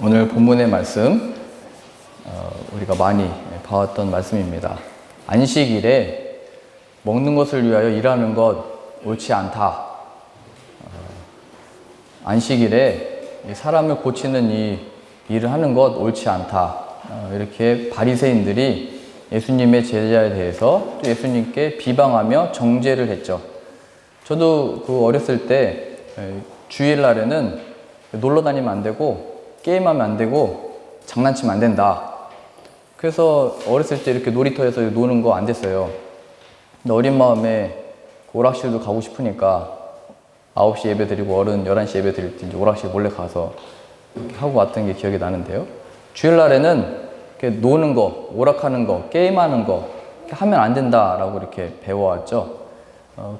오늘 본문의 말씀 우리가 많이 봐왔던 말씀입니다. 안식일에 먹는 것을 위하여 일하는 것 옳지 않다. 안식일에 사람을 고치는 이 일을 하는 것 옳지 않다. 이렇게 바리새인들이 예수님의 제자에 대해서 또 예수님께 비방하며 정죄를 했죠. 저도 어렸을 때 주일날에는 놀러 다니면 안 되고 게임하면 안 되고 장난치면 안 된다. 그래서 어렸을 때 이렇게 놀이터에서 노는 거 안 됐어요. 근데 어린 마음에 오락실도 가고 싶으니까 9시 예배 드리고 어른 11시 예배 드릴 때 이제 오락실 몰래 가서 이렇게 하고 왔던 게 기억이 나는데요. 주일날에는 이렇게 노는 거, 오락하는 거, 게임하는 거 이렇게 하면 안 된다라고 이렇게 배워왔죠.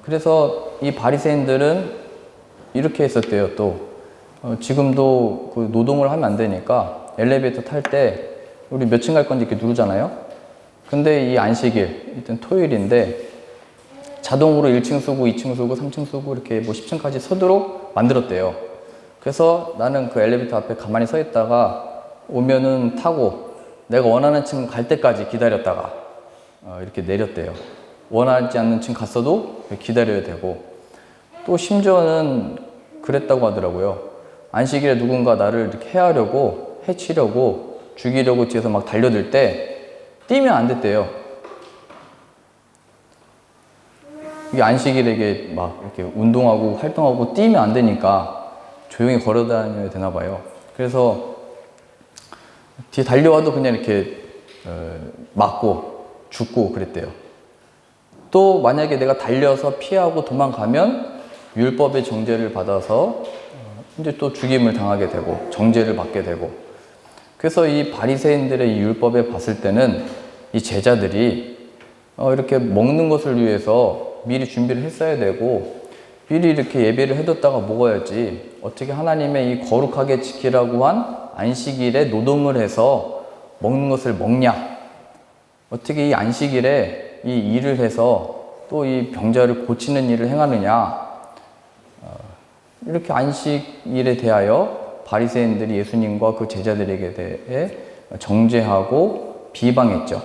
그래서 이 바리새인들은 이렇게 했었대요. 또 지금도 그 노동을 하면 안 되니까 엘리베이터 탈 때 우리 몇 층 갈 건지 이렇게 누르잖아요. 근데 이 안식일, 일단 토요일인데 자동으로 1층 쓰고 2층 쓰고 3층 쓰고 이렇게 뭐 10층까지 서도록 만들었대요. 그래서 나는 그 엘리베이터 앞에 가만히 서 있다가 오면은 타고 내가 원하는 층 갈 때까지 기다렸다가 이렇게 내렸대요. 원하지 않는 층 갔어도 기다려야 되고, 또 심지어는 그랬다고 하더라고요. 안식일에 누군가 나를 이렇게 해하려고, 해치려고, 죽이려고 뒤에서 막 달려들 때 뛰면 안 됐대요. 이게 안식일에 이게 막 이렇게 운동하고 활동하고 뛰면 안 되니까 조용히 걸어 다녀야 되나 봐요. 그래서 뒤에 달려와도 그냥 이렇게 맞고 죽고 그랬대요. 또 만약에 내가 달려서 피하고 도망가면 율법의 정죄를 받아서 이제 또 죽임을 당하게 되고 정죄를 받게 되고, 그래서 이 바리새인들의 이 율법에 봤을 때는 이 제자들이 이렇게 먹는 것을 위해서 미리 준비를 했어야 되고 미리 이렇게 예배를 해뒀다가 먹어야지, 어떻게 하나님의 이 거룩하게 지키라고 한 안식일에 노동을 해서 먹는 것을 먹냐, 어떻게 이 안식일에 이 일을 해서 또 이 병자를 고치는 일을 행하느냐, 이렇게 안식일에 대하여 바리새인들이 예수님과 그 제자들에게 대해 정죄하고 비방했죠.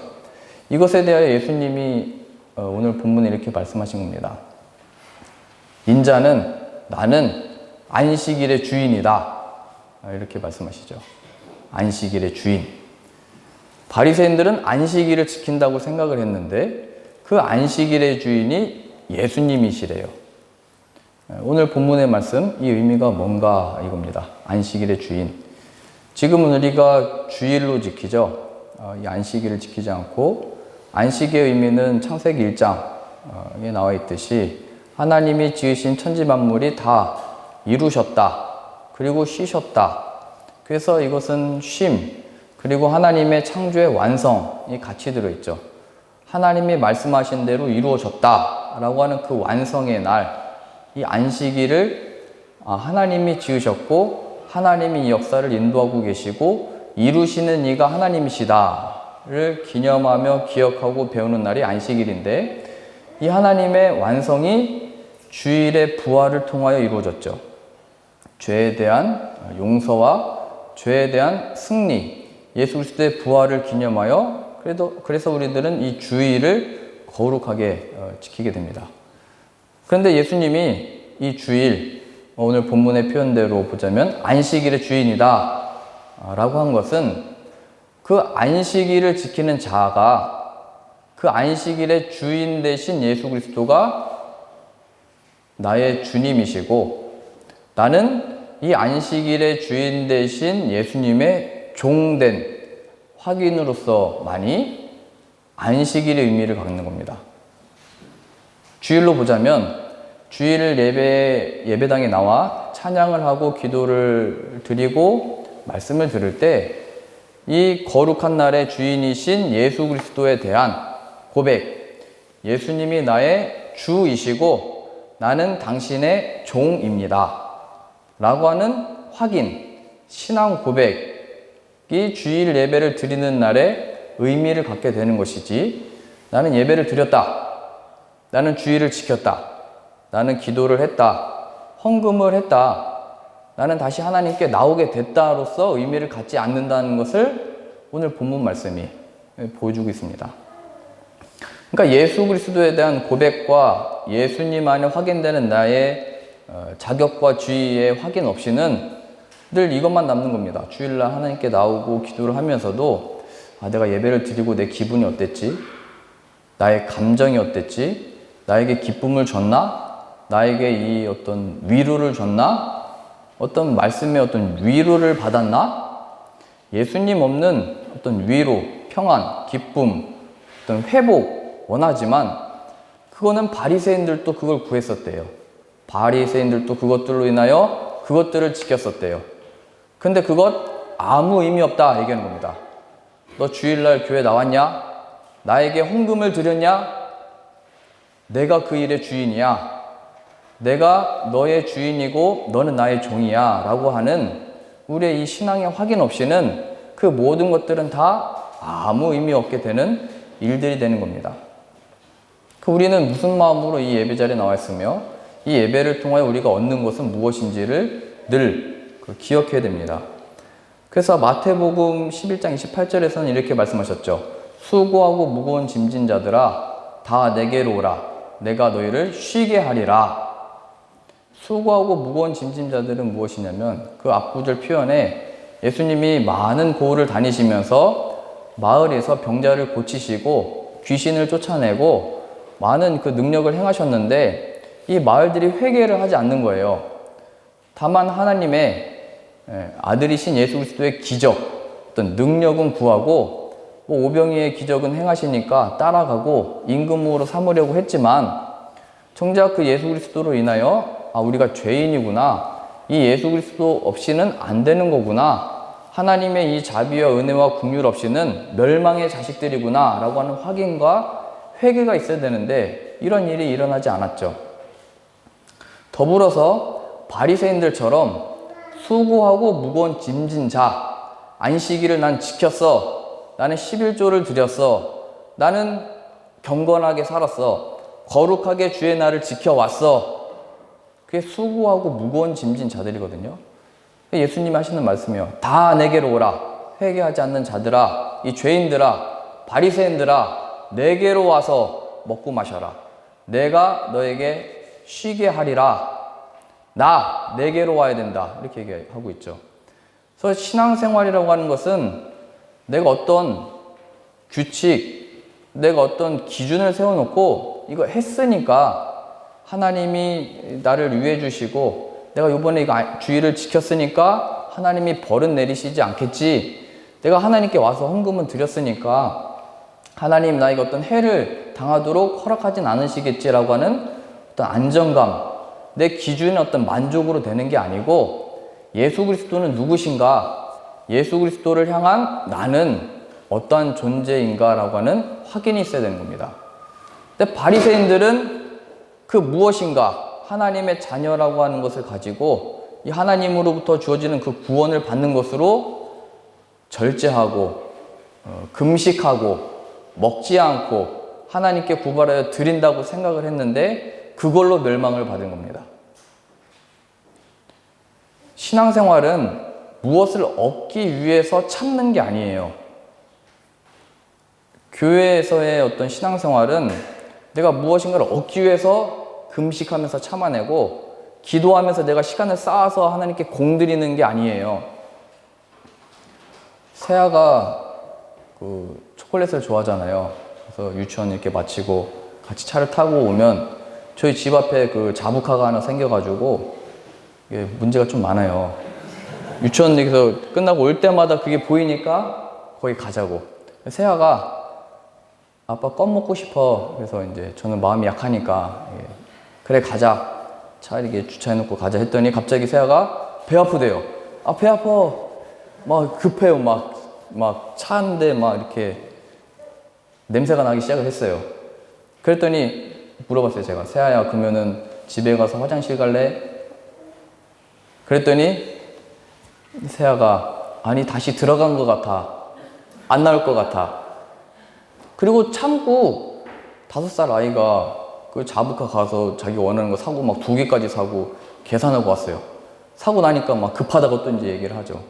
이것에 대하여 예수님이 오늘 본문에 이렇게 말씀하신 겁니다. 인자는 나는 안식일의 주인이다. 이렇게 말씀하시죠. 안식일의 주인. 바리새인들은 안식일을 지킨다고 생각을 했는데 그 안식일의 주인이 예수님이시래요. 오늘 본문의 말씀, 이 의미가 뭔가 이겁니다. 안식일의 주인. 지금은 우리가 주일로 지키죠. 이 안식일을 지키지 않고, 안식의 의미는 창세기 1장에 나와 있듯이 하나님이 지으신 천지 만물이 다 이루셨다. 그리고 쉬셨다. 그래서 이것은 쉼, 그리고 하나님의 창조의 완성이 같이 들어있죠. 하나님이 말씀하신 대로 이루어졌다 라고 하는 그 완성의 날, 이 안식일을 하나님이 지으셨고 하나님이 이 역사를 인도하고 계시고 이루시는 이가 하나님이시다를 기념하며 기억하고 배우는 날이 안식일인데, 이 하나님의 완성이 주일의 부활을 통하여 이루어졌죠. 죄에 대한 용서와 죄에 대한 승리, 예수 그리스도의 부활을 기념하여 그래서 우리들은 이 주일을 거룩하게 지키게 됩니다. 그런데 예수님이 이 주일, 오늘 본문의 표현대로 보자면 안식일의 주인이다 라고 한 것은 그 안식일을 지키는 자가 그 안식일의 주인 되신 예수 그리스도가 나의 주님이시고, 나는 이 안식일의 주인 되신 예수님의 종된 확인으로서만이 안식일의 의미를 갖는 겁니다. 주일로 보자면 주일 예배당에 나와 찬양을 하고 기도를 드리고 말씀을 들을 때 이 거룩한 날의 주인이신 예수 그리스도에 대한 고백, 예수님이 나의 주이시고 나는 당신의 종입니다 라고 하는 확인, 신앙 고백이 주일 예배를 드리는 날에 의미를 갖게 되는 것이지, 나는 예배를 드렸다, 나는 주일을 지켰다, 나는 기도를 했다, 헌금을 했다, 나는 다시 하나님께 나오게 됐다로서 의미를 갖지 않는다는 것을 오늘 본문 말씀이 보여주고 있습니다. 그러니까 예수 그리스도에 대한 고백과 예수님 안에 확인되는 나의 자격과 지위의 확인 없이는 늘 이것만 남는 겁니다. 주일날 하나님께 나오고 기도를 하면서도 내가 예배를 드리고 내 기분이 어땠지? 나의 감정이 어땠지? 나에게 기쁨을 줬나? 나에게 이 어떤 위로를 줬나? 어떤 말씀의 어떤 위로를 받았나? 예수님 없는 어떤 위로, 평안, 기쁨, 어떤 회복 원하지만 그거는 바리새인들도 그걸 구했었대요. 바리새인들도 그것들로 인하여 그것들을 지켰었대요. 근데 그것 아무 의미 없다 얘기하는 겁니다. 너 주일날 교회 나왔냐? 나에게 헌금을 드렸냐? 내가 그 일의 주인이야. 내가 너의 주인이고 너는 나의 종이야 라고 하는 우리의 이 신앙의 확인 없이는 그 모든 것들은 다 아무 의미 없게 되는 일들이 되는 겁니다. 우리는 무슨 마음으로 이 예배 자리에 나와 있으며 이 예배를 통하여 우리가 얻는 것은 무엇인지를 늘 기억해야 됩니다. 그래서 마태복음 11장 28절에서는 이렇게 말씀하셨죠. 수고하고 무거운 짐진 자들아 다 내게로 오라. 내가 너희를 쉬게 하리라. 수고하고 무거운 짐진 자들은 무엇이냐면 그 앞구절 표현에 예수님이 많은 고을을 다니시면서 마을에서 병자를 고치시고 귀신을 쫓아내고 많은 그 능력을 행하셨는데 이 마을들이 회개를 하지 않는 거예요. 다만 하나님의 아들이신 예수 그리스도의 기적, 어떤 능력은 구하고 오병이의 기적은 행하시니까 따라가고 임금으로 삼으려고 했지만 정작 그 예수 그리스도로 인하여 우리가 죄인이구나, 이 예수 그리스도 없이는 안 되는 거구나, 하나님의 이 자비와 은혜와 긍휼 없이는 멸망의 자식들이구나 라고 하는 확인과 회개가 있어야 되는데 이런 일이 일어나지 않았죠. 더불어서 바리새인들처럼 수고하고 무거운 짐진 자, 안식일을 난 지켰어, 나는 11조를 드렸어, 나는 경건하게 살았어, 거룩하게 주의 날을 지켜왔어, 그게 수고하고 무거운 짐진 자들이거든요. 예수님이 하시는 말씀이요. 다 내게로 오라. 회개하지 않는 자들아, 이 죄인들아, 바리새인들아, 내게로 와서 먹고 마셔라. 내가 너에게 쉬게 하리라. 내게로 와야 된다. 이렇게 얘기하고 있죠. 그래서 신앙생활이라고 하는 것은 내가 어떤 규칙, 내가 어떤 기준을 세워놓고 이거 했으니까 하나님이 나를 위해 주시고 내가 이번에 이거 주의를 지켰으니까 하나님이 벌은 내리시지 않겠지. 내가 하나님께 와서 헌금은 드렸으니까 하나님 나에게 어떤 해를 당하도록 허락하진 않으시겠지라고 하는 어떤 안정감, 내 기준의 어떤 만족으로 되는 게 아니고 예수 그리스도는 누구신가? 예수 그리스도를 향한 나는 어떠한 존재인가라고 하는 확인이 있어야 되는 겁니다. 근데 바리새인들은 그 무엇인가 하나님의 자녀라고 하는 것을 가지고 이 하나님으로부터 주어지는 그 구원을 받는 것으로 절제하고 금식하고 먹지 않고 하나님께 구발하여 드린다고 생각을 했는데 그걸로 멸망을 받은 겁니다. 신앙생활은 무엇을 얻기 위해서 참는 게 아니에요. 교회에서의 어떤 신앙생활은 내가 무엇인가를 얻기 위해서 금식하면서 참아내고 기도하면서 내가 시간을 쌓아서 하나님께 공드리는 게 아니에요. 세아가 그 초콜릿을 좋아하잖아요. 그래서 유치원 이렇게 마치고 같이 차를 타고 오면 저희 집 앞에 그 자부카가 하나 생겨가지고 이게 문제가 좀 많아요. 유치원 여기서 끝나고 올 때마다 그게 보이니까 거기 가자고. 세아가 아빠 껌 먹고 싶어. 그래서 이제 저는 마음이 약하니까 그래 가자. 차 이렇게 주차해놓고 가자 했더니 갑자기 세아가 배 아프대요. 배 아파. 막 급해요. 막 차인데 막 이렇게 냄새가 나기 시작을 했어요. 그랬더니 물어봤어요. 제가 세아야 그러면은 집에 가서 화장실 갈래? 그랬더니 세아가 아니 다시 들어간 것 같아. 안 나올 것 같아. 그리고 참고 5살 아이가 그 자부카 가서 자기 원하는 거 사고 막 2개까지 사고 계산하고 왔어요. 사고 나니까 막 급하다고 또 이제 얘기를 하죠.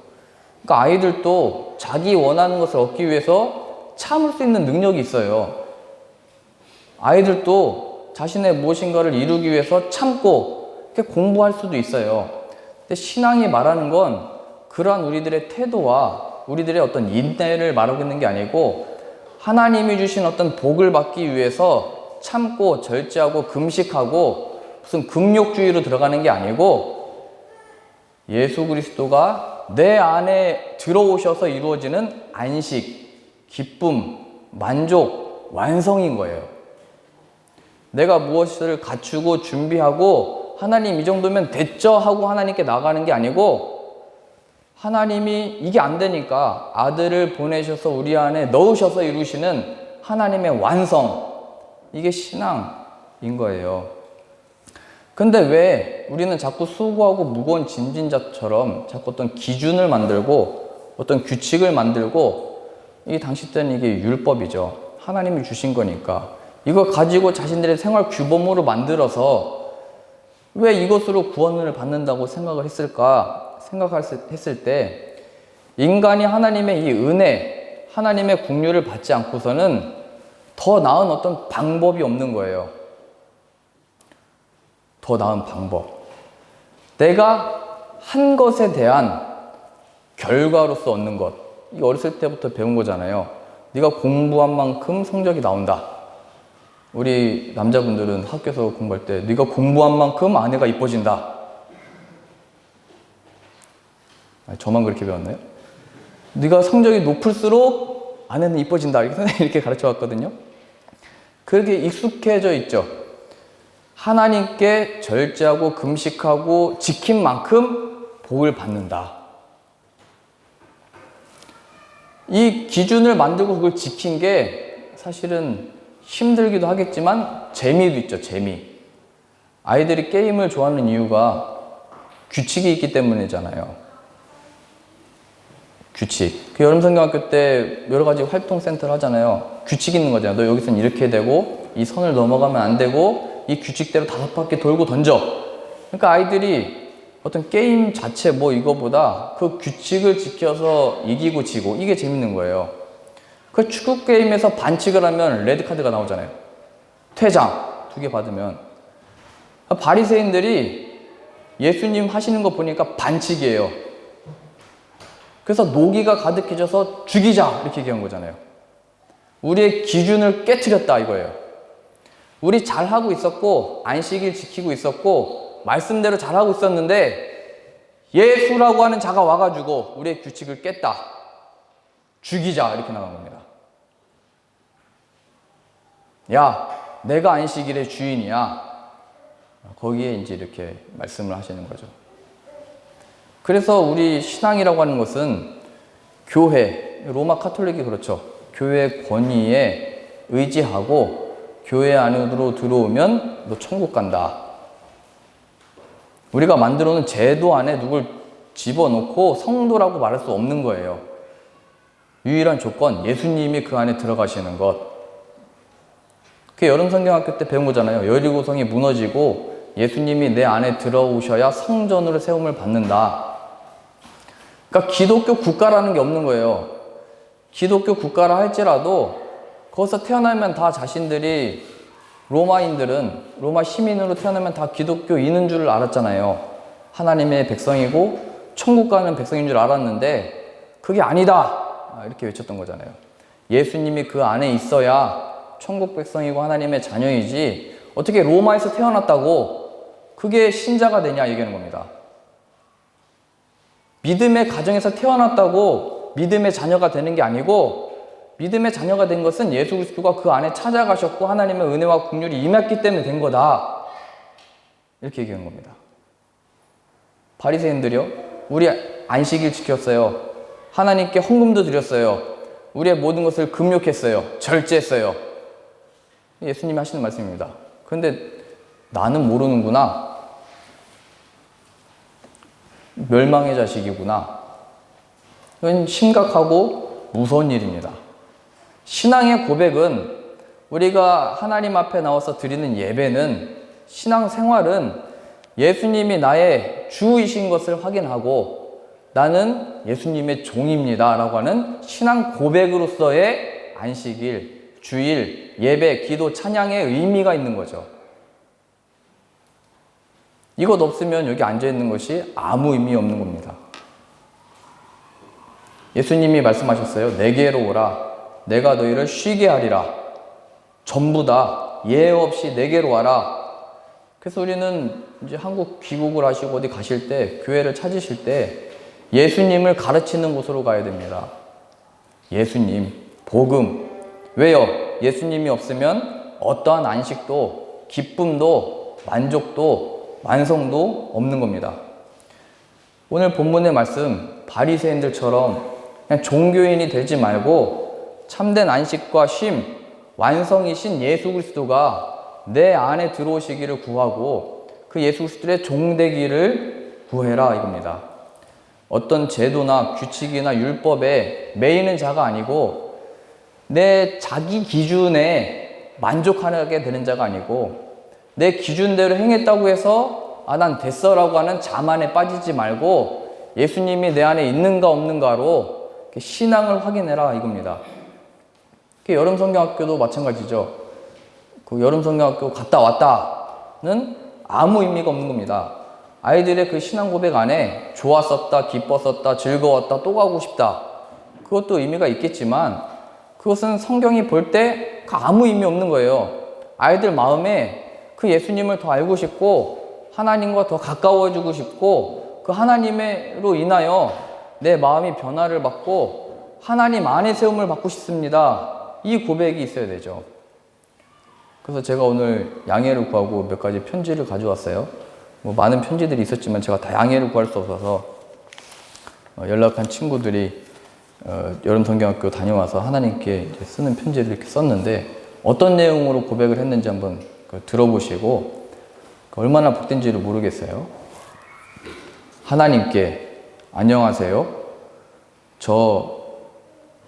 그러니까 아이들도 자기 원하는 것을 얻기 위해서 참을 수 있는 능력이 있어요. 아이들도 자신의 무엇인가를 이루기 위해서 참고 이렇게 공부할 수도 있어요. 근데 신앙이 말하는 건 그러한 우리들의 태도와 우리들의 어떤 인내를 말하고 있는 게 아니고 하나님이 주신 어떤 복을 받기 위해서 참고 절제하고 금식하고 무슨 금욕주의로 들어가는 게 아니고 예수 그리스도가 내 안에 들어오셔서 이루어지는 안식, 기쁨, 만족, 완성인 거예요. 내가 무엇을 갖추고 준비하고 하나님 이 정도면 됐죠 하고 하나님께 나가는 게 아니고 하나님이 이게 안 되니까 아들을 보내셔서 우리 안에 넣으셔서 이루시는 하나님의 완성, 이게 신앙인 거예요. 근데 왜 우리는 자꾸 수고하고 무거운 짐진자처럼 자꾸 어떤 기준을 만들고 어떤 규칙을 만들고, 이 당시 때는 이게 율법이죠. 하나님이 주신 거니까 이걸 가지고 자신들의 생활 규범으로 만들어서 왜 이것으로 구원을 받는다고 생각을 했을까 생각했을 때, 인간이 하나님의 이 은혜, 하나님의 긍휼을 받지 않고서는 더 나은 어떤 방법이 없는 거예요. 더 나은 방법. 내가 한 것에 대한 결과로서 얻는 것. 이 어렸을 때부터 배운 거잖아요. 네가 공부한 만큼 성적이 나온다. 우리 남자분들은 학교에서 공부할 때 네가 공부한 만큼 아내가 이뻐진다. 저만 그렇게 배웠나요? 네가 성적이 높을수록 아내는 이뻐진다. 이렇게 가르쳐 왔거든요. 그렇게 익숙해져 있죠. 하나님께 절제하고 금식하고 지킨 만큼 복을 받는다. 이 기준을 만들고 그걸 지킨 게 사실은 힘들기도 하겠지만 재미도 있죠. 재미. 아이들이 게임을 좋아하는 이유가 규칙이 있기 때문이잖아요. 규칙. 그 여름성경학교 때 여러 가지 활동센터를 하잖아요. 규칙 있는 거잖아요. 너 여기서는 이렇게 되고 이 선을 넘어가면 안 되고 이 규칙대로 5바퀴 돌고 던져. 그러니까 아이들이 어떤 게임 자체 뭐 이거보다 그 규칙을 지켜서 이기고 지고, 이게 재밌는 거예요. 그 축구 게임에서 반칙을 하면 레드카드가 나오잖아요. 퇴장 2개 받으면. 바리새인들이 예수님 하시는 거 보니까 반칙이에요. 그래서 노기가 가득해져서 죽이자 이렇게 얘기한 거잖아요. 우리의 기준을 깨트렸다 이거예요. 우리 잘하고 있었고 안식일 지키고 있었고 말씀대로 잘하고 있었는데 예수라고 하는 자가 와가지고 우리의 규칙을 깼다. 죽이자 이렇게 나간 겁니다. 야, 내가 안식일의 주인이야. 거기에 이제 이렇게 말씀을 하시는 거죠. 그래서 우리 신앙이라고 하는 것은 교회, 로마 카톨릭이 그렇죠. 교회 권위에 의지하고 교회 안으로 들어오면 너 천국 간다. 우리가 만들어 놓은 제도 안에 누굴 집어넣고 성도라고 말할 수 없는 거예요. 유일한 조건, 예수님이 그 안에 들어가시는 것. 그 여름성경학교 때 배운 거잖아요. 여리고성이 무너지고 예수님이 내 안에 들어오셔야 성전으로 세움을 받는다. 그러니까 기독교 국가라는 게 없는 거예요. 기독교 국가라 할지라도 거기서 태어나면 다 자신들이, 로마인들은 로마 시민으로 태어나면 다 기독교인인 줄 알았잖아요. 하나님의 백성이고 천국 가는 백성인 줄 알았는데 그게 아니다 이렇게 외쳤던 거잖아요. 예수님이 그 안에 있어야 천국 백성이고 하나님의 자녀이지 어떻게 로마에서 태어났다고 그게 신자가 되냐 얘기하는 겁니다. 믿음의 가정에서 태어났다고 믿음의 자녀가 되는 게 아니고, 믿음의 자녀가 된 것은 예수 그리스도가 그 안에 찾아가셨고 하나님의 은혜와 긍휼이 임했기 때문에 된 거다. 이렇게 얘기한 겁니다. 바리새인들이요? 우리 안식일 지켰어요. 하나님께 헌금도 드렸어요. 우리의 모든 것을 금욕했어요. 절제했어요. 예수님이 하시는 말씀입니다. 그런데 나는 모르는구나. 멸망의 자식이구나. 이건 심각하고 무서운 일입니다. 신앙의 고백은, 우리가 하나님 앞에 나와서 드리는 예배는, 신앙생활은 예수님이 나의 주이신 것을 확인하고 나는 예수님의 종입니다 라고 하는 신앙 고백으로서의 안식일, 주일, 예배, 기도, 찬양의 의미가 있는 거죠. 이것 없으면 여기 앉아있는 것이 아무 의미 없는 겁니다. 예수님이 말씀하셨어요. 내게로 오라. 내가 너희를 쉬게 하리라. 전부 다 예외 없이 내게로 와라. 그래서 우리는 이제 한국 귀국을 하시고 어디 가실 때, 교회를 찾으실 때 예수님을 가르치는 곳으로 가야 됩니다. 예수님, 복음. 왜요? 예수님이 없으면 어떠한 안식도, 기쁨도, 만족도, 완성도 없는 겁니다. 오늘 본문의 말씀, 바리새인들처럼 그냥 종교인이 되지 말고 참된 안식과 쉼, 완성이신 예수 그리스도가 내 안에 들어오시기를 구하고 그 예수 그리스도의 종되기를 구해라 이겁니다. 어떤 제도나 규칙이나 율법에 매이는 자가 아니고 내 자기 기준에 만족하게 되는 자가 아니고 내 기준대로 행했다고 해서 난 됐어 라고 하는 자만에 빠지지 말고 예수님이 내 안에 있는가 없는가로 신앙을 확인해라 이겁니다. 여름 성경학교도 마찬가지죠. 그 여름 성경학교 갔다 왔다는 아무 의미가 없는 겁니다. 아이들의 그 신앙 고백 안에 좋았었다, 기뻤었다, 즐거웠다, 또 가고 싶다. 그것도 의미가 있겠지만 그것은 성경이 볼 때 아무 의미 없는 거예요. 아이들 마음에 그 예수님을 더 알고 싶고 하나님과 더 가까워지고 싶고 그 하나님으로 인하여 내 마음이 변화를 받고 하나님 안에 세움을 받고 싶습니다. 이 고백이 있어야 되죠. 그래서 제가 오늘 양해를 구하고 몇 가지 편지를 가져왔어요. 많은 편지들이 있었지만 제가 다 양해를 구할 수 없어서 연락한 친구들이 여름 성경학교 다녀와서 하나님께 쓰는 편지를 이렇게 썼는데 어떤 내용으로 고백을 했는지 한번 들어보시고 얼마나 복된지를 모르겠어요. 하나님께 안녕하세요. 저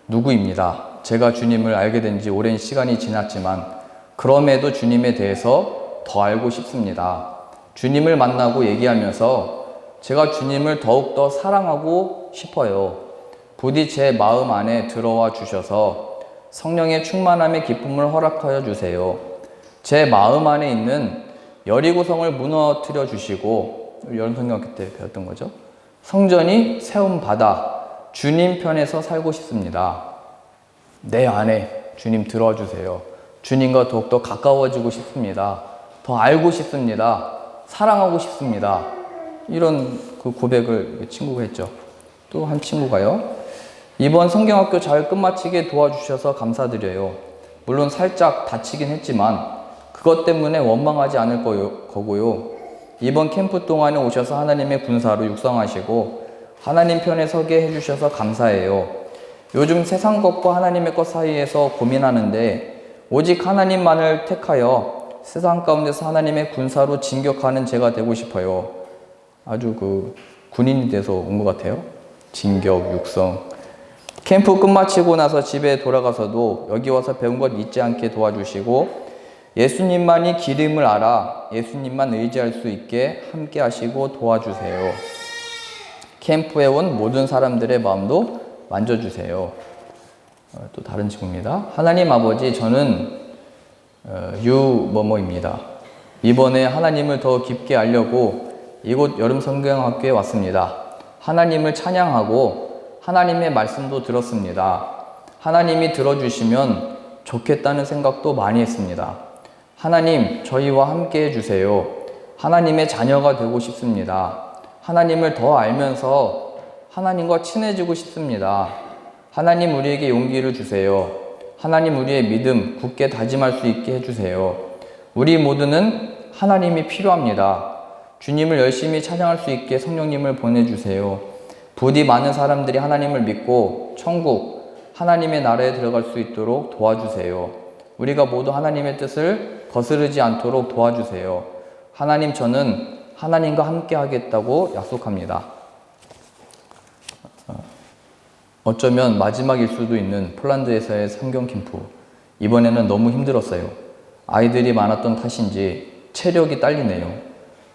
누구입니다. 제가 주님을 알게 된 지 오랜 시간이 지났지만 그럼에도 주님에 대해서 더 알고 싶습니다. 주님을 만나고 얘기하면서 제가 주님을 더욱더 사랑하고 싶어요. 부디 제 마음 안에 들어와 주셔서 성령의 충만함의 기쁨을 허락하여 주세요. 제 마음 안에 있는 여리고성을 무너뜨려 주시고 여름 성경학교 때 배웠던 거죠. 성전이 세움받아 주님 편에서 살고 싶습니다. 내 안에 주님 들어와 주세요. 주님과 더욱더 가까워지고 싶습니다. 더 알고 싶습니다. 사랑하고 싶습니다. 이런 그 고백을 친구가 했죠. 또 한 친구가요. 이번 성경학교 잘 끝마치게 도와주셔서 감사드려요. 물론 살짝 다치긴 했지만 그것 때문에 원망하지 않을 거고요. 이번 캠프 동안에 오셔서 하나님의 군사로 육성하시고 하나님 편에 서게 해주셔서 감사해요. 요즘 세상 것과 하나님의 것 사이에서 고민하는데 오직 하나님만을 택하여 세상 가운데서 하나님의 군사로 진격하는 제가 되고 싶어요. 아주 그 군인이 돼서 온 것 같아요. 진격, 육성. 캠프 끝마치고 나서 집에 돌아가서도 여기 와서 배운 것 잊지 않게 도와주시고 예수님만이 길임을 알아 예수님만 의지할 수 있게 함께 하시고 도와주세요. 캠프에 온 모든 사람들의 마음도 만져주세요. 또 다른 친구입니다. 하나님 아버지, 저는 유뭐뭐입니다. 이번에 하나님을 더 깊게 알려고 이곳 여름 성경학교에 왔습니다. 하나님을 찬양하고 하나님의 말씀도 들었습니다. 하나님이 들어주시면 좋겠다는 생각도 많이 했습니다. 하나님, 저희와 함께 해주세요. 하나님의 자녀가 되고 싶습니다. 하나님을 더 알면서 하나님과 친해지고 싶습니다. 하나님, 우리에게 용기를 주세요. 하나님, 우리의 믿음 굳게 다짐할 수 있게 해주세요. 우리 모두는 하나님이 필요합니다. 주님을 열심히 찬양할 수 있게 성령님을 보내주세요. 부디 많은 사람들이 하나님을 믿고 천국, 하나님의 나라에 들어갈 수 있도록 도와주세요. 우리가 모두 하나님의 뜻을 거스르지 않도록 도와주세요. 하나님, 저는 하나님과 함께 하겠다고 약속합니다. 어쩌면 마지막일 수도 있는 폴란드에서의 성경 캠프. 이번에는 너무 힘들었어요. 아이들이 많았던 탓인지 체력이 딸리네요.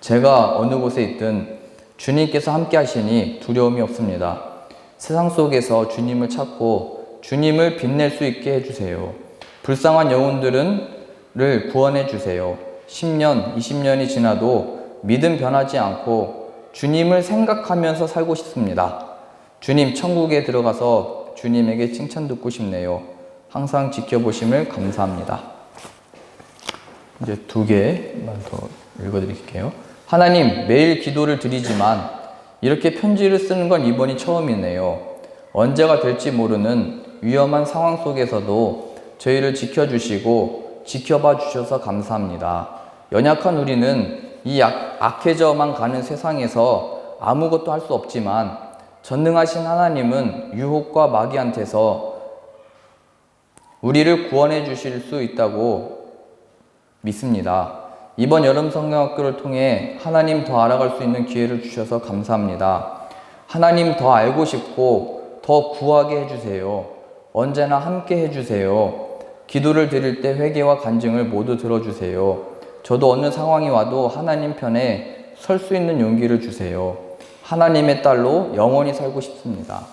제가 어느 곳에 있든 주님께서 함께 하시니 두려움이 없습니다. 세상 속에서 주님을 찾고 주님을 빛낼 수 있게 해주세요. 불쌍한 영혼들을 구원해 주세요. 10년, 20년이 지나도 믿음 변하지 않고 주님을 생각하면서 살고 싶습니다. 주님, 천국에 들어가서 주님에게 칭찬 듣고 싶네요. 항상 지켜보심을 감사합니다. 이제 2개만 더 읽어드릴게요. 하나님, 매일 기도를 드리지만 이렇게 편지를 쓰는 건 이번이 처음이네요. 언제가 될지 모르는 위험한 상황 속에서도 저희를 지켜주시고 지켜봐 주셔서 감사합니다. 연약한 우리는 이 악해져만 가는 세상에서 아무것도 할 수 없지만 전능하신 하나님은 유혹과 마귀한테서 우리를 구원해 주실 수 있다고 믿습니다. 이번 여름 성경학교를 통해 하나님 더 알아갈 수 있는 기회를 주셔서 감사합니다. 하나님 더 알고 싶고 더 구하게 해주세요. 언제나 함께 해주세요. 기도를 드릴 때 회개와 간증을 모두 들어주세요. 저도 어느 상황이 와도 하나님 편에 설 수 있는 용기를 주세요. 하나님의 딸로 영원히 살고 싶습니다.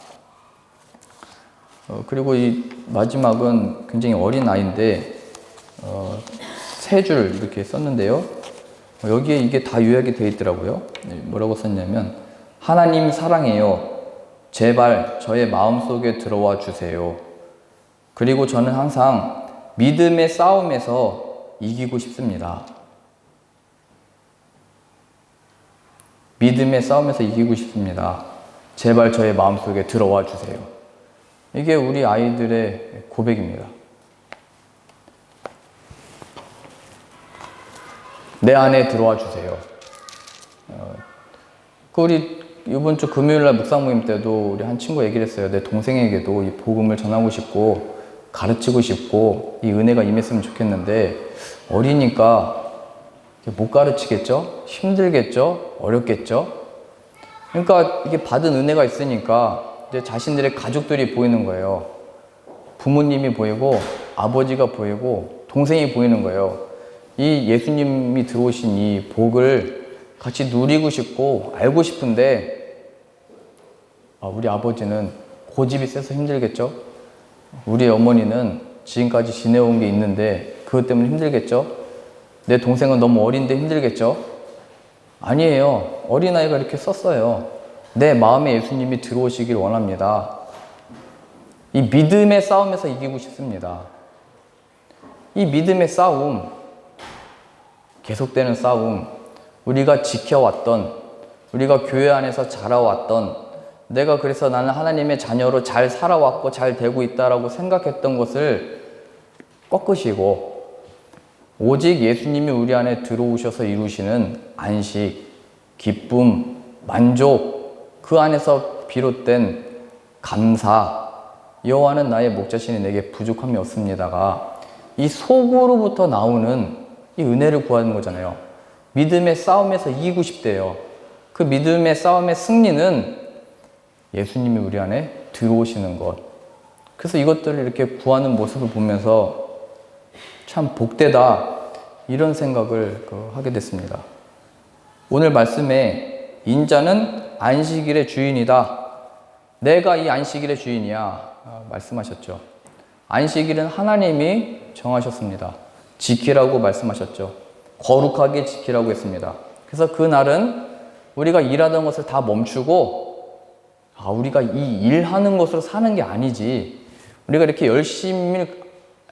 그리고 이 마지막은 굉장히 어린 아이인데 3줄 이렇게 썼는데요. 여기에 이게 다 요약이 되어 있더라고요. 뭐라고 썼냐면, 하나님 사랑해요. 제발 저의 마음속에 들어와 주세요. 그리고 저는 항상 믿음의 싸움에서 이기고 싶습니다. 믿음의 싸움에서 이기고 싶습니다. 제발 저의 마음속에 들어와 주세요. 이게 우리 아이들의 고백입니다. 내 안에 들어와 주세요. 우리 이번 주 금요일날 묵상 모임 때도 우리 한 친구 얘기를 했어요. 내 동생에게도 이 복음을 전하고 싶고 가르치고 싶고 이 은혜가 임했으면 좋겠는데 어리니까 못 가르치겠죠? 힘들겠죠? 어렵겠죠? 그러니까 이게 받은 은혜가 있으니까 이제 자신들의 가족들이 보이는 거예요. 부모님이 보이고 아버지가 보이고 동생이 보이는 거예요. 이 예수님이 들어오신 이 복을 같이 누리고 싶고 알고 싶은데 우리 아버지는 고집이 세서 힘들겠죠? 우리 어머니는 지금까지 지내온 게 있는데 그것 때문에 힘들겠죠? 내 동생은 너무 어린데 힘들겠죠? 아니에요. 어린아이가 이렇게 썼어요. 내 마음에 예수님이 들어오시길 원합니다. 이 믿음의 싸움에서 이기고 싶습니다. 이 믿음의 싸움, 계속되는 싸움, 우리가 지켜왔던, 우리가 교회 안에서 자라왔던, 내가 그래서 나는 하나님의 자녀로 잘 살아왔고 잘 되고 있다라고 생각했던 것을 꺾으시고 오직 예수님이 우리 안에 들어오셔서 이루시는 안식, 기쁨, 만족, 그 안에서 비롯된 감사, 여호와는 나의 목자시니 내게 부족함이 없습니다가 이 속으로부터 나오는 이 은혜를 구하는 거잖아요. 믿음의 싸움에서 이기고 싶대요. 그 믿음의 싸움의 승리는 예수님이 우리 안에 들어오시는 것. 그래서 이것들을 이렇게 구하는 모습을 보면서 참 복되다 이런 생각을 하게 됐습니다. 오늘 말씀에 인자는 안식일의 주인이다. 내가 이 안식일의 주인이야 말씀하셨죠. 안식일은 하나님이 정하셨습니다. 지키라고 말씀하셨죠. 거룩하게 지키라고 했습니다. 그래서 그날은 우리가 일하던 것을 다 멈추고 우리가 이 일하는 것으로 사는 게 아니지. 우리가 이렇게 열심히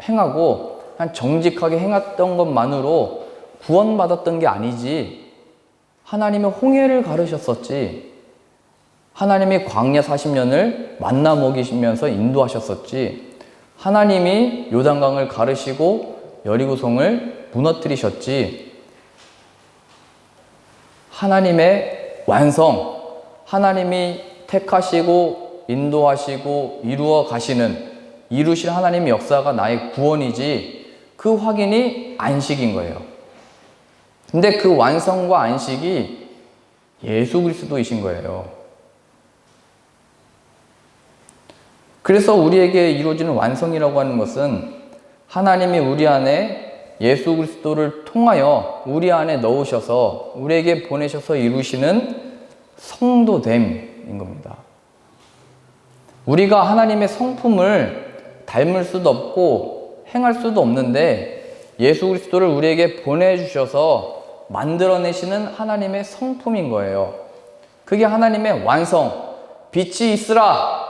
행하고 그냥 정직하게 행했던 것만으로 구원받았던 게 아니지. 하나님의 홍해를 가르셨었지. 하나님이 광야 40년을 만나 먹이시면서 인도하셨었지. 하나님이 요단강을 가르시고 여리고성을 무너뜨리셨지. 하나님의 완성, 하나님이 택하시고 인도하시고 이루어 가시는, 이루실 하나님의 역사가 나의 구원이지, 그 확인이 안식인 거예요. 근데 그 완성과 안식이 예수 그리스도이신 거예요. 그래서 우리에게 이루어지는 완성이라고 하는 것은 하나님이 우리 안에 예수 그리스도를 통하여 우리 안에 넣으셔서 우리에게 보내셔서 이루시는 성도됨인 겁니다. 우리가 하나님의 성품을 닮을 수도 없고 행할 수도 없는데 예수 그리스도를 우리에게 보내주셔서 만들어내시는 하나님의 성품인 거예요. 그게 하나님의 완성, 빛이 있으라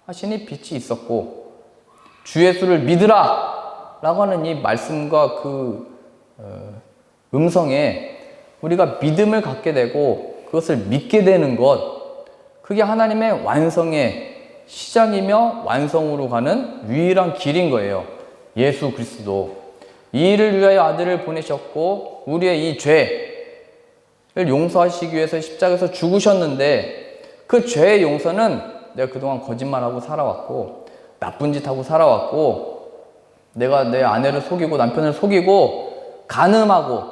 하시니 빛이 있었고, 주 예수를 믿으라 라고 하는 이 말씀과 그 음성에 우리가 믿음을 갖게 되고 그것을 믿게 되는 것, 그게 하나님의 완성의 시작이며 완성으로 가는 유일한 길인 거예요. 예수 그리스도. 이 일을 위하여 아들을 보내셨고 우리의 이 죄를 용서하시기 위해서 십자가에서 죽으셨는데, 그 죄의 용서는 내가 그동안 거짓말하고 살아왔고 나쁜 짓 하고 살아왔고 내가 내 아내를 속이고 남편을 속이고 간음하고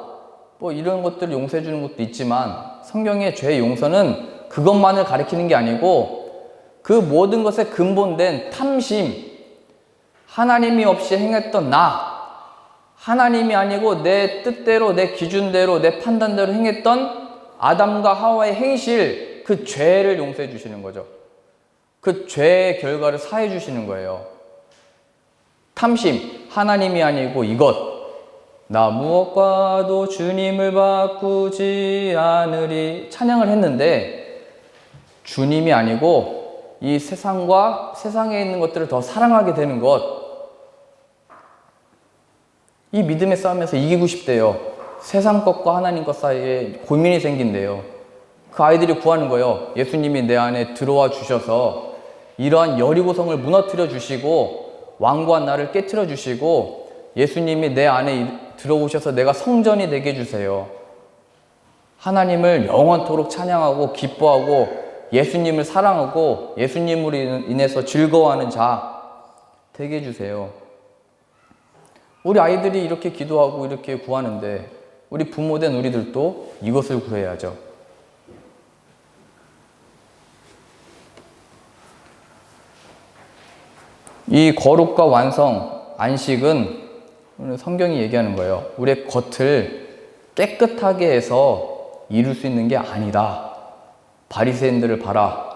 뭐 이런 것들을 용서해 주는 것도 있지만, 성경의 죄의 용서는 그것만을 가리키는 게 아니고 그 모든 것에 근본된 탐심, 하나님이 없이 행했던 나, 하나님이 아니고 내 뜻대로 내 기준대로 내 판단대로 행했던 아담과 하와의 행실, 그 죄를 용서해 주시는 거죠. 그 죄의 결과를 사해 주시는 거예요. 탐심, 하나님이 아니고 이것, 나 무엇과도 주님을 바꾸지 않으리 찬양을 했는데, 주님이 아니고 이 세상과 세상에 있는 것들을 더 사랑하게 되는 것, 이 믿음의 싸움에서 이기고 싶대요. 세상 것과 하나님 것 사이에 고민이 생긴대요. 그 아이들이 구하는 거예요. 예수님이 내 안에 들어와 주셔서 이러한 여리고성을 무너뜨려 주시고 완고한 나를 깨트려 주시고 예수님이 내 안에 들어오셔서 내가 성전이 되게 해주세요. 하나님을 영원토록 찬양하고 기뻐하고 예수님을 사랑하고 예수님으로 인해서 즐거워하는 자 되게 해주세요. 우리 아이들이 이렇게 기도하고 이렇게 구하는데 우리 부모된 우리들도 이것을 구해야죠. 이 거룩과 완성, 안식은 오늘 성경이 얘기하는 거예요. 우리의 겉을 깨끗하게 해서 이룰 수 있는 게 아니다. 바리새인들을 봐라.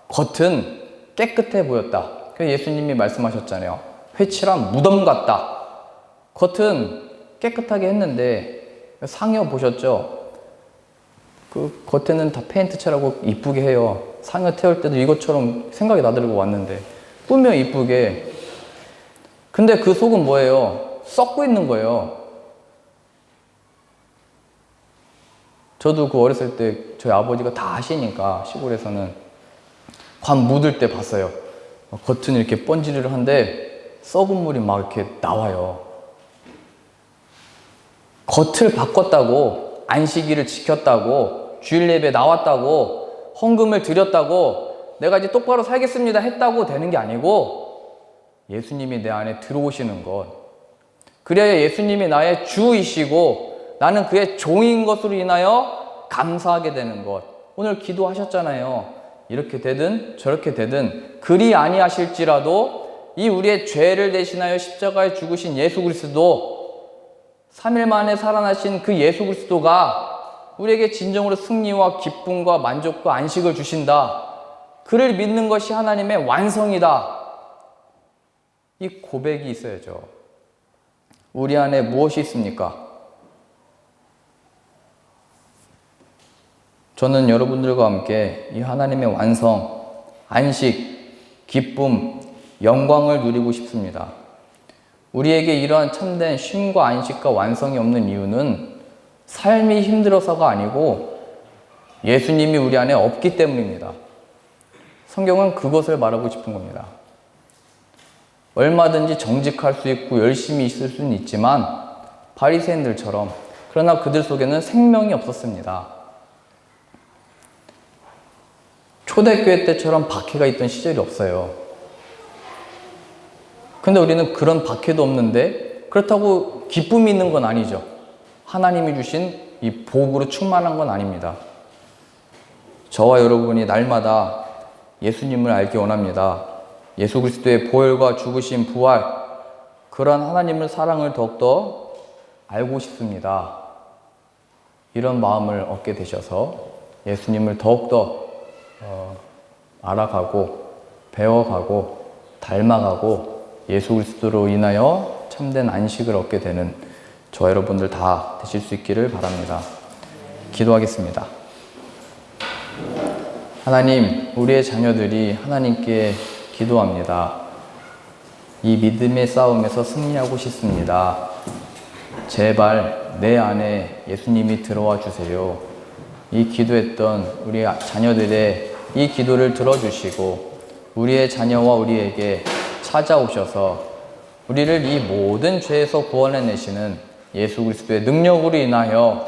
겉은 깨끗해 보였다. 그래서 예수님이 말씀하셨잖아요. 회칠한 무덤 같다. 겉은 깨끗하게 했는데 상여 보셨죠? 그 겉에는 다 페인트 칠하고 이쁘게 해요. 상여 태울 때도 이것처럼 생각이 나더라고 왔는데 꾸며 이쁘게. 근데 그 속은 뭐예요? 썩고 있는 거예요. 저도 그 어렸을 때 저희 아버지가 다 하시니까 시골에서는 관 묻을 때 봤어요. 겉은 이렇게 번지르르 한데 썩은 물이 막 이렇게 나와요. 겉을 바꿨다고, 안식일을 지켰다고, 주일 예배에 나왔다고, 헌금을 드렸다고, 내가 이제 똑바로 살겠습니다 했다고 되는 게 아니고 예수님이 내 안에 들어오시는 것, 그래야 예수님이 나의 주이시고 나는 그의 종인 것으로 인하여 감사하게 되는 것. 오늘 기도하셨잖아요. 이렇게 되든 저렇게 되든 그리 아니하실지라도 이 우리의 죄를 대신하여 십자가에 죽으신 예수 그리스도, 3일 만에 살아나신 그 예수 그리스도가 우리에게 진정으로 승리와 기쁨과 만족과 안식을 주신다. 그를 믿는 것이 하나님의 완성이다. 이 고백이 있어야죠. 우리 안에 무엇이 있습니까? 저는 여러분들과 함께 이 하나님의 완성, 안식, 기쁨, 영광을 누리고 싶습니다. 우리에게 이러한 참된 쉼과 안식과 완성이 없는 이유는 삶이 힘들어서가 아니고 예수님이 우리 안에 없기 때문입니다. 성경은 그것을 말하고 싶은 겁니다. 얼마든지 정직할 수 있고 열심히 있을 수는 있지만 바리새인들처럼, 그러나 그들 속에는 생명이 없었습니다. 초대교회 때처럼 박해가 있던 시절이 없어요. 근데 우리는 그런 박해도 없는데 그렇다고 기쁨이 있는 건 아니죠. 하나님이 주신 이 복으로 충만한 건 아닙니다. 저와 여러분이 날마다 예수님을 알기 원합니다. 예수 그리스도의 보혈과 죽으심, 부활, 그러한 하나님의 사랑을 더욱더 알고 싶습니다. 이런 마음을 얻게 되셔서 예수님을 더욱더 알아가고 배워가고 닮아가고 예수 그리스도로 인하여 참된 안식을 얻게 되는 저 여러분들 다 되실 수 있기를 바랍니다. 기도하겠습니다. 하나님, 우리의 자녀들이 하나님께 기도합니다. 이 믿음의 싸움에서 승리하고 싶습니다. 제발 내 안에 예수님이 들어와 주세요. 이 기도했던 우리 자녀들의 이 기도를 들어주시고 우리의 자녀와 우리에게 찾아오셔서 우리를 이 모든 죄에서 구원해내시는 예수 그리스도의 능력으로 인하여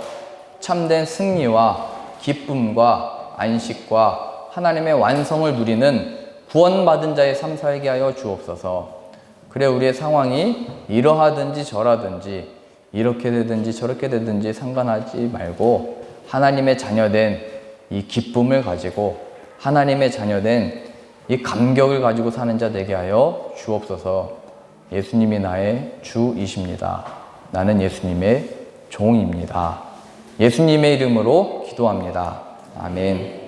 참된 승리와 기쁨과 안식과 하나님의 완성을 누리는 구원받은 자의 삶 살게 하여 주옵소서. 그래 우리의 상황이 이러하든지 저라든지 이렇게 되든지 저렇게 되든지 상관하지 말고 하나님의 자녀된 이 기쁨을 가지고 하나님의 자녀된 이 감격을 가지고 사는 자 되게 하여 주옵소서. 예수님이 나의 주이십니다. 나는 예수님의 종입니다. 예수님의 이름으로 기도합니다. 아멘.